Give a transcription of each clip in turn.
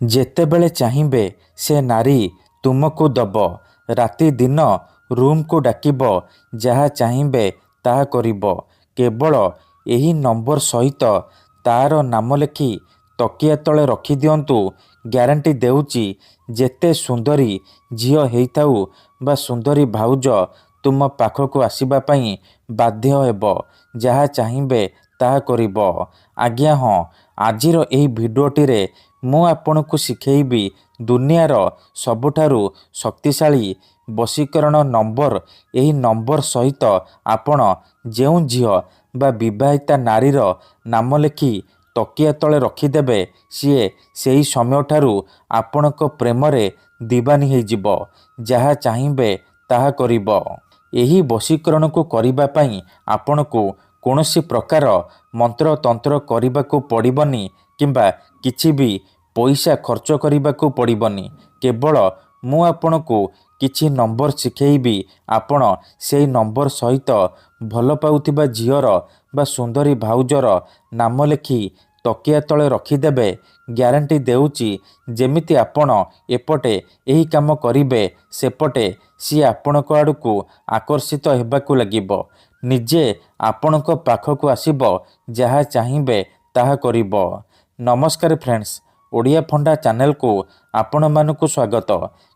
ଯେତେବେଳେ ଚାହିଁବେ ସେ ନାରୀ ତୁମକୁ ଦବ। ରାତି ଦିନ ରୁମ୍କୁ ଡାକିବ। ଯାହା ଚାହିଁବେ ତାହା କରିବ। କେବଳ ଏହି ନମ୍ବର ସହିତ ତାର ନାମ ଲେଖି ତକିଆ ତଳେ ରଖିଦିଅନ୍ତୁ। ଗ୍ୟାରେଣ୍ଟି ଦେଉଛି ଯେତେ ସୁନ୍ଦରୀ ଝିଅ ହେଇଥାଉ ବା ସୁନ୍ଦରୀ ଭାଉଜ ତୁମ ପାଖକୁ ଆସିବା ପାଇଁ ବାଧ୍ୟ ହେବ। ଯାହା ଚାହିଁବେ ତାହା କରିବ। ଆଜ୍ଞା ହଁ, ଆଜିର ଏହି ଭିଡ଼ିଓଟିରେ ମୁଁ ଆପଣଙ୍କୁ ଶିଖେଇବି ଦୁନିଆର ସବୁଠାରୁ ଶକ୍ତିଶାଳୀ ବଶୀକରଣ ନମ୍ବର। ଏହି ନମ୍ବର ସହିତ ଆପଣ ଯେଉଁ ଝିଅ ବା ବିବାହିତା ନାରୀର ନାମ ଲେଖି ତକିଆ ତଳେ ରଖିଦେବେ ସିଏ ସେହି ସମୟଠାରୁ ଆପଣଙ୍କ ପ୍ରେମରେ ଦିବାନୀ ହେଇଯିବ। ଯାହା ଚାହିଁବେ ତାହା କରିବ। ଏହି ବଶୀକରଣକୁ କରିବା ପାଇଁ ଆପଣଙ୍କୁ କୌଣସି ପ୍ରକାର ମନ୍ତ୍ରତନ୍ତ୍ର କରିବାକୁ ପଡ଼ିବନି କିମ୍ବା କିଛି ବି ପଇସା ଖର୍ଚ୍ଚ କରିବାକୁ ପଡ଼ିବନି। କେବଳ ମୁଁ ଆପଣଙ୍କୁ କିଛି ନମ୍ବର ଶିଖେଇବି। ଆପଣ ସେହି ନମ୍ବର ସହିତ ଭଲ ପାଉଥିବା ଝିଅର ବା ସୁନ୍ଦରୀ ଭାଉଜର ନାମ ଲେଖି ତକିଆ ତଳେ ରଖିଦେବେ। ଗ୍ୟାରେଣ୍ଟି ଦେଉଛି ଯେମିତି ଆପଣ ଏପଟେ ଏହି କାମ କରିବେ ସେପଟେ ସିଏ ଆପଣଙ୍କ ଆଡ଼କୁ ଆକର୍ଷିତ ହେବାକୁ ଲାଗିବ। ନିଜେ ଆପଣଙ୍କ ପାଖକୁ ଆସିବ। ଯାହା ଚାହିଁବେ ତାହା କରିବ। ନମସ୍କାର ଫ୍ରେଣ୍ଡସ୍, ଓଡ଼ିଆ ଫଣ୍ଡା ଚ୍ୟାନେଲକୁ ଆପଣମାନଙ୍କୁ ସ୍ୱାଗତ।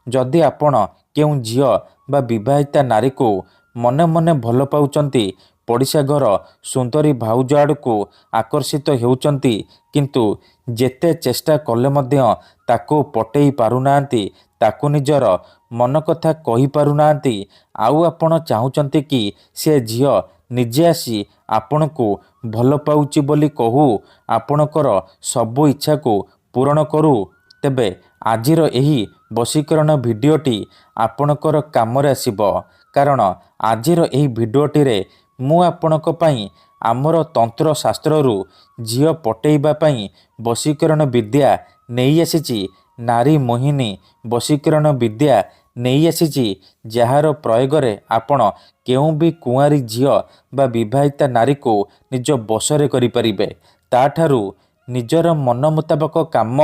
ଯଦି ଆପଣ କେଉଁ ଝିଅ ବା ବିବାହିତା ନାରୀକୁ ମନେ ମନେ ଭଲ ପାଉଛନ୍ତି, ପଡ଼ିଶା ଘର ସୁନ୍ଦରୀ ଭାଉଜ ଆଡ଼କୁ ଆକର୍ଷିତ ହେଉଛନ୍ତି କିନ୍ତୁ ଯେତେ ଚେଷ୍ଟା କଲେ ମଧ୍ୟ ତାକୁ ପଟେଇ ପାରୁନାହାନ୍ତି, ତାକୁ ନିଜର ମନ କଥା କହିପାରୁନାହାନ୍ତି, ଆଉ ଆପଣ ଚାହୁଁଛନ୍ତି କି ସେ ଝିଅ ନିଜେ ଆସି ଆପଣଙ୍କୁ ଭଲ ପାଉଛି ବୋଲି କହୁ, ଆପଣଙ୍କର ସବୁ ଇଚ୍ଛାକୁ ପୂରଣ କରୁ, ତେବେ ଆଜିର ଏହି ବଶୀକରଣ ଭିଡ଼ିଓଟି ଆପଣଙ୍କର କାମରେ ଆସିବ। କାରଣ ଆଜିର ଏହି ଭିଡ଼ିଓଟିରେ ମୁଁ ଆପଣଙ୍କ ପାଇଁ ଆମର ତନ୍ତ୍ର ଶାସ୍ତ୍ରରୁ ଝିଅ ପଟେଇବା ପାଇଁ ବଶୀକରଣ ବିଦ୍ୟା ନେଇ ଆସିଛି। ନାରୀ ମୋହିନୀ ବଶୀକରଣ ବିଦ୍ୟା ନେଇ ଆସିଛି, ଯାହାର ପ୍ରୟୋଗରେ ଆପଣ କେଉଁ ବି କୁଆଁରୀ ଝିଅ ବା ବିବାହିତା ନାରୀକୁ ନିଜ ବଶରେ କରିପାରିବେ। ତାଠାରୁ ନିଜର ମନ ମୁତାବକ କାମ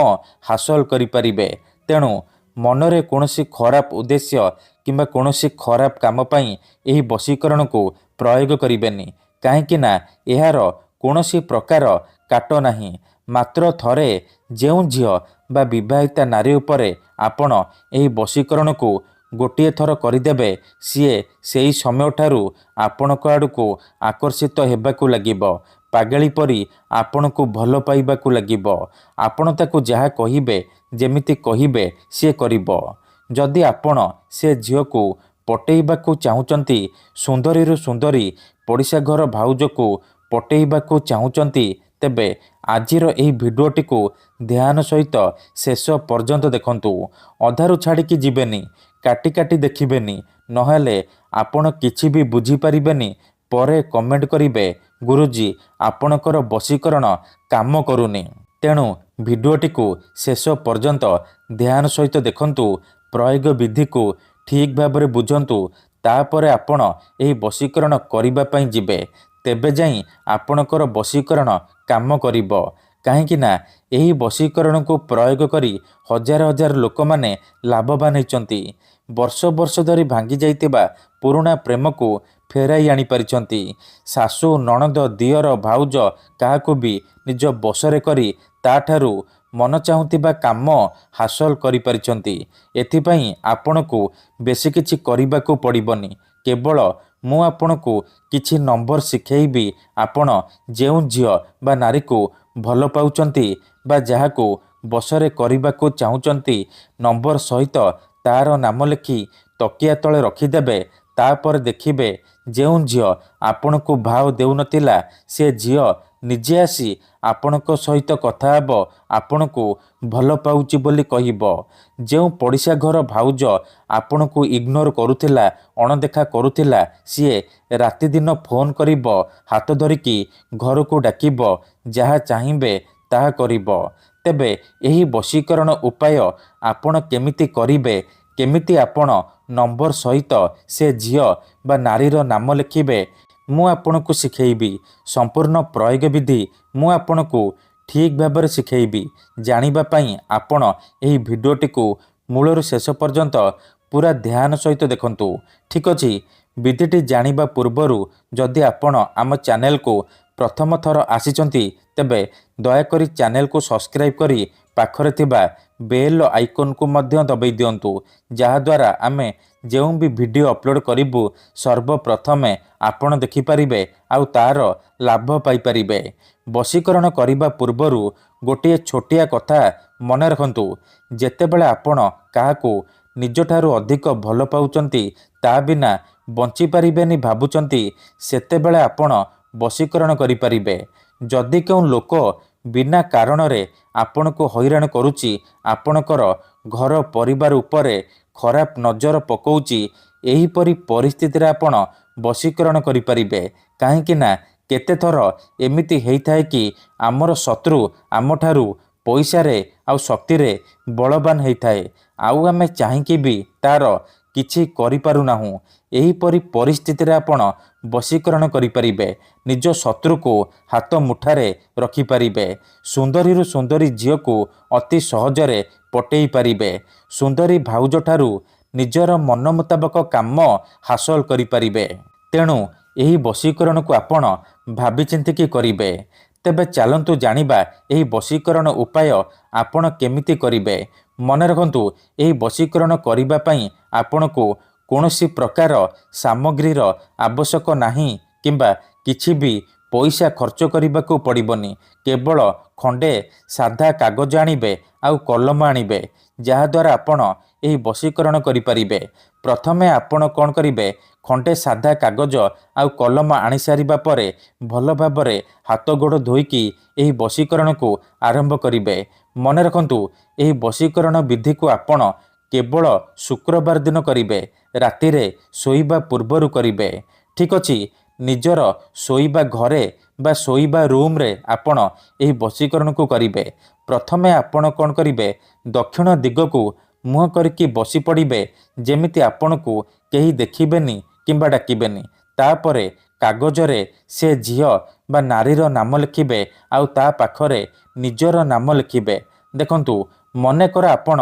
ହାସଲ କରିପାରିବେ। ତେଣୁ ମନରେ କୌଣସି ଖରାପ ଉଦ୍ଦେଶ୍ୟ କିମ୍ବା କୌଣସି ଖରାପ କାମ ପାଇଁ ଏହି ବଶୀକରଣକୁ ପ୍ରୟୋଗ କରିବେନି। କାହିଁକି ନା ଏହାର କୌଣସି ପ୍ରକାର କାଟ ନାହିଁ। ମାତ୍ର ଥରେ ଯେଉଁ ଝିଅ ବା ବିବାହିତା ନାରୀ ଉପରେ ଆପଣ ଏହି ବଶୀକରଣକୁ ଗୋଟିଏ ଥର କରିଦେବେ ସିଏ ସେହି ସମୟଠାରୁ ଆପଣଙ୍କ ଆଡ଼କୁ ଆକର୍ଷିତ ହେବାକୁ ଲାଗିବ। ପାଗଳି ପରି ଆପଣଙ୍କୁ ଭଲ ପାଇବାକୁ ଲାଗିବ। ଆପଣ ତାକୁ ଯାହା କହିବେ, ଯେମିତି କହିବେ ସିଏ କରିବ। ଯଦି ଆପଣ ସେ ଝିଅକୁ ପଟେଇବାକୁ ଚାହୁଁଛନ୍ତି, ସୁନ୍ଦରୀରୁ ସୁନ୍ଦରୀ ପଡ଼ିଶା ଘର ଭାଉଜକୁ ପଟେଇବାକୁ ଚାହୁଁଛନ୍ତି, ତେବେ ଆଜିର ଏହି ଭିଡ଼ିଓଟିକୁ ଧ୍ୟାନ ସହିତ ଶେଷ ପର୍ଯ୍ୟନ୍ତ ଦେଖନ୍ତୁ। ଅଧାରୁ ଛାଡ଼ିକି ଯିବେନି, କାଟି କାଟି ଦେଖିବେନି, ନହେଲେ ଆପଣ କିଛି ବି ବୁଝିପାରିବେନି। ପରେ କମେଣ୍ଟ କରିବେ ଗୁରୁଜୀ ଆପଣଙ୍କର ବଶୀକରଣ କାମ କରୁନି। ତେଣୁ ଭିଡ଼ିଓଟିକୁ ଶେଷ ପର୍ଯ୍ୟନ୍ତ ଧ୍ୟାନ ସହିତ ଦେଖନ୍ତୁ। ପ୍ରୟୋଗ ବିଧିକୁ ଠିକ୍ ଭାବରେ ବୁଝନ୍ତୁ। ତାପରେ ଆପଣ ଏହି ବଶୀକରଣ କରିବା ପାଇଁ ଯିବେ। ତେବେ ଯାଇ ଆପଣଙ୍କର ବଶୀକରଣ କାମ କରିବ। କାହିଁକି ନା ଏହି ବଶୀକରଣକୁ ପ୍ରୟୋଗ କରି ହଜାର ହଜାର ଲୋକମାନେ ଲାଭବାନ ହେଇଛନ୍ତି। ବର୍ଷ ବର୍ଷ ଧରି ଭାଙ୍ଗି ଯାଇଥିବା ପୁରୁଣା ପ୍ରେମକୁ ଫେରାଇ ଆଣିପାରିଛନ୍ତି। ଶାଶୁ, ନଣନ୍ଦ, ଦିଅର, ଭାଉଜ କାହାକୁ ବି ନିଜ ବଶରେ କରି ତାଠାରୁ ମନ ଚାହୁଁଥିବା କାମ ହାସଲ କରିପାରିଛନ୍ତି। ଏଥିପାଇଁ ଆପଣଙ୍କୁ ବେଶୀ କିଛି କରିବାକୁ ପଡ଼ିବନି। କେବଳ ମୁଁ ଆପଣଙ୍କୁ କିଛି ନମ୍ବର ଶିଖେଇବି। ଆପଣ ଯେଉଁ ଝିଅ ବା ନାରୀକୁ ଭଲ ପାଉଛନ୍ତି ବା ଯାହାକୁ ବଶରେ କରିବାକୁ ଚାହୁଁଛନ୍ତି, ନମ୍ବର ସହିତ ତାର ନାମ ଲେଖି ତକିଆ ତଳେ ରଖିଦେବେ। ତାପରେ ଦେଖିବେ ଯେଉଁ ଝିଅ ଆପଣଙ୍କୁ ଭାव ଦେଉନଥିଲା ସେ ଝିଅ ନିଜେ ଆସି ଆପଣଙ୍କ ସହିତ କଥା ହେବ, ଆପଣଙ୍କୁ ଭଲ ପାଉଛି ବୋଲି କହିବ। ଯେଉଁ ପଡ଼ିଶା ଘର ଭାଉଜ ଆପଣଙ୍କୁ ଇଗ୍ନୋର କରୁଥିଲା, ଅଣଦେଖା କରୁଥିଲା, ସିଏ ରାତିଦିନ ଫୋନ୍ କରିବ, ହାତ ଧରିକି ଘରକୁ ଡାକିବ। ଯାହା ଚାହିଁବେ ତାହା କରିବ। ତେବେ ଏହି ବଶୀକରଣ ଉପାୟ ଆପଣ କେମିତି କରିବେ, କେମିତି ଆପଣ ନମ୍ବର ସହିତ ସେ ଝିଅ ବା ନାରୀର ନାମ ଲେଖିବେ, ମୁଁ ଆପଣଙ୍କୁ ଶିଖେଇବି। ସମ୍ପୂର୍ଣ୍ଣ ପ୍ରୟୋଗ ବିଧି ମୁଁ ଆପଣଙ୍କୁ ଠିକ୍ ଭାବରେ ଶିଖେଇବି। ଜାଣିବା ପାଇଁ ଆପଣ ଏହି ଭିଡ଼ିଓଟିକୁ ମୂଳରୁ ଶେଷ ପର୍ଯ୍ୟନ୍ତ ପୁରା ଧ୍ୟାନ ସହିତ ଦେଖନ୍ତୁ। ଠିକ୍ ଅଛି। ବିଧିଟି ଜାଣିବା ପୂର୍ବରୁ ଯଦି ଆପଣ ଆମ ଚ୍ୟାନେଲକୁ ପ୍ରଥମ ଥର ଆସିଛନ୍ତି ତେବେ ଦୟାକରି ଚ୍ୟାନେଲକୁ ସବସ୍କ୍ରାଇବ୍ କରି ପାଖରେ ଥିବା ବେଲ୍ ଆଇକନ୍କୁ ମଧ୍ୟ ଦବାଇ ଦିଅନ୍ତୁ, ଯାହାଦ୍ୱାରା ଆମେ ଯେଉଁ ବି ଭିଡ଼ିଓ ଅପଲୋଡ଼ କରିବୁ ସର୍ବପ୍ରଥମେ ଆପଣ ଦେଖିପାରିବେ ଆଉ ତା'ର ଲାଭ ପାଇପାରିବେ। ବଶୀକରଣ କରିବା ପୂର୍ବରୁ ଗୋଟିଏ ଛୋଟିଆ କଥା ମନେ ରଖନ୍ତୁ। ଯେତେବେଳେ ଆପଣ କାହାକୁ ନିଜଠାରୁ ଅଧିକ ଭଲ ପାଉଛନ୍ତି, ତା ବିନା ବଞ୍ଚିପାରିବେନି ଭାବୁଛନ୍ତି, ସେତେବେଳେ ଆପଣ ବଶୀକରଣ କରିପାରିବେ। ଯଦି କେଉଁ ଲୋକ ବିନା କାରଣରେ ଆପଣଙ୍କୁ ହଇରାଣ କରୁଛି, ଆପଣଙ୍କର ଘର ପରିବାର ଉପରେ ଖରାପ ନଜର ପକାଉଛି, ଏହିପରି ପରିସ୍ଥିତିରେ ଆପଣ ବଶୀକରଣ କରିପାରିବେ। କାହିଁକି ନା କେତେଥର ଏମିତି ହେଇଥାଏ କି ଆମର ଶତ୍ରୁ ଆମଠାରୁ ପଇସାରେ ଆଉ ଶକ୍ତିରେ ବଳବାନ ହେଇଥାଏ, ଆଉ ଆମେ ଚାହିଁକି ବି ତା'ର କିଛି କରିପାରୁନାହୁଁ। ଏହିପରି ପରିସ୍ଥିତିରେ ଆପଣ ବଶୀକରଣ କରିପାରିବେ। ନିଜ ଶତ୍ରୁକୁ ହାତ ମୁଠାରେ ରଖିପାରିବେ। ସୁନ୍ଦରୀରୁ ସୁନ୍ଦରୀ ଝିଅକୁ ଅତି ସହଜରେ ପଟେଇ ପାରିବେ। ସୁନ୍ଦରୀ ଭାଉଜଠାରୁ ନିଜର ମନ ମୁତାବକ କାମ ହାସଲ କରିପାରିବେ। ତେଣୁ ଏହି ବଶୀକରଣକୁ ଆପଣ ଭାବିଚିନ୍ତିକି କରିବେ। ତେବେ ଚାଲନ୍ତୁ ଜାଣିବା ଏହି ବଶୀକରଣ ଉପାୟ ଆପଣ କେମିତି କରିବେ। ମନେ ରଖନ୍ତୁ, ଏହି ବଶୀକରଣ କରିବା ପାଇଁ ଆପଣଙ୍କୁ କୌଣସି ପ୍ରକାର ସାମଗ୍ରୀର ଆବଶ୍ୟକ ନାହିଁ କିମ୍ବା କିଛି ବି ପଇସା ଖର୍ଚ୍ଚ କରିବାକୁ ପଡ଼ିବନି। କେବଳ ଖଣ୍ଡେ ସାଧା କାଗଜ ଆଣିବେ ଆଉ କଲମ ଆଣିବେ, ଯାହାଦ୍ୱାରା ଆପଣ ଏହି ବଶୀକରଣ କରିପାରିବେ। ପ୍ରଥମେ ଆପଣ କ'ଣ କରିବେ, ଖଣ୍ଡେ ସାଧା କାଗଜ ଆଉ କଲମ ଆଣିସାରିବା ପରେ ଭଲ ଭାବରେ ହାତ ଗୋଡ଼ ଧୋଇକି ଏହି ବଶୀକରଣକୁ ଆରମ୍ଭ କରିବେ। ମନେ ରଖନ୍ତୁ, ଏହି ବଶୀକରଣ ବିଧିକୁ ଆପଣ କେବଳ ଶୁକ୍ରବାର ଦିନ କରିବେ। ରାତିରେ ଶୋଇବା ପୂର୍ବରୁ କରିବେ। ଠିକ୍ ଅଛି। ନିଜର ଶୋଇବା ଘରେ ବା ଶୋଇବା ରୁମ୍ରେ ଆପଣ ଏହି ବଶୀକରଣକୁ କରିବେ। ପ୍ରଥମେ ଆପଣ କ'ଣ କରିବେ, ଦକ୍ଷିଣ ଦିଗକୁ ମୁହଁ କରିକି ବସି ପଡ଼ିବେ, ଯେମିତି ଆପଣଙ୍କୁ କେହି ଦେଖିବେନି କିମ୍ବା ଡାକିବେନି। ତାପରେ କାଗଜରେ ସେ ଝିଅ ବା ନାରୀର ନାମ ଲେଖିବେ ଆଉ ତା ପାଖରେ ନିଜର ନାମ ଲେଖିବେ। ଦେଖନ୍ତୁ, ମନେକର ଆପଣ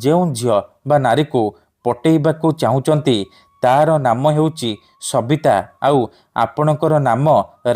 ଯେଉଁ ଝିଅ ବା ନାରୀକୁ ପଟେଇବାକୁ ଚାହୁଁଛନ୍ତି ତାର ନାମ ହେଉଛି ସବିତା ଆଉ ଆପଣଙ୍କର ନାମ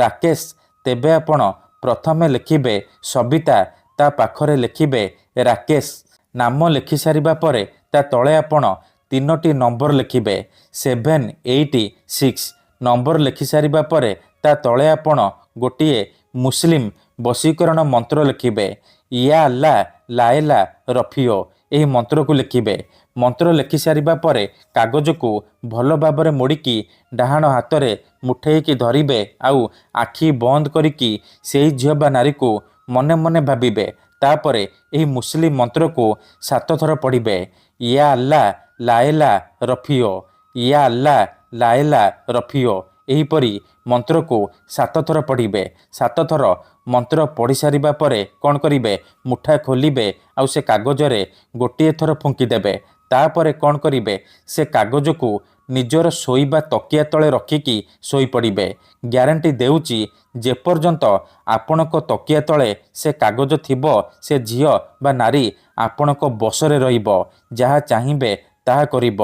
ରାକେଶ। ତେବେ ଆପଣ ପ୍ରଥମେ ଲେଖିବେ ସବିତା, ତା ପାଖରେ ଲେଖିବେ ରାକେଶ। ନାମ ଲେଖିସାରିବା ପରେ ତା ତଳେ ଆପଣ 3ଟି ନମ୍ବର ଲେଖିବେ, 786 ନମ୍ବର ଲେଖିସାରିବା ପରେ ତା ତଳେ ଆପଣ ଗୋଟିଏ ମୁସଲିମ ବଶୀକରଣ ମନ୍ତ୍ର ଲେଖିବେ, ୟା ଆଲ୍ଲା ଲାଏଲା ରଫିଓ। ଏହି ମନ୍ତ୍ରକୁ ଲେଖିବେ। ମନ୍ତ୍ର ଲେଖିସାରିବା ପରେ କାଗଜକୁ ଭଲ ଭାବରେ ମୋଡ଼ିକି ଡାହାଣ ହାତରେ ମୁଠେଇକି ଧରିବେ ଆଉ ଆଖି ବନ୍ଦ କରିକି ସେହି ଝିଅ ବା ନାରୀକୁ ମନେ ମନେ ଭାବିବେ। ତାପରେ ଏହି ମୁସଲିମ ମନ୍ତ୍ରକୁ 7 ଥର ପଢ଼ିବେ, ୟା ଆଲ୍ଲା ଲାଏଲା ରଫିଓ, ୟା ଆଲ୍ଲା ଲାଏଲା ରଫିଓ। ଏହିପରି ମନ୍ତ୍ରକୁ 7 ଥର ପଢ଼ିବେ। 7 ଥର ମନ୍ତ୍ର ପଢ଼ି ସାରିବା ପରେ କ'ଣ କରିବେ, ମୁଠା ଖୋଲିବେ ଆଉ ସେ କାଗଜରେ ଗୋଟିଏ ଥର ଫୁଙ୍କିଦେବେ। ତାପରେ କ'ଣ କରିବେ, ସେ କାଗଜକୁ ନିଜର ଶୋଇବା ତକିଆ ତଳେ ରଖିକି ଶୋଇପଡ଼ିବେ। ଗ୍ୟାରେଣ୍ଟି ଦେଉଛି, ଯେପର୍ଯ୍ୟନ୍ତ ଆପଣଙ୍କ ତକିଆ ତଳେ ସେ କାଗଜ ଥିବ, ସେ ଝିଅ ବା ନାରୀ ଆପଣଙ୍କ ବଶରେ ରହିବ। ଯାହା ଚାହିଁବେ ତାହା କରିବ।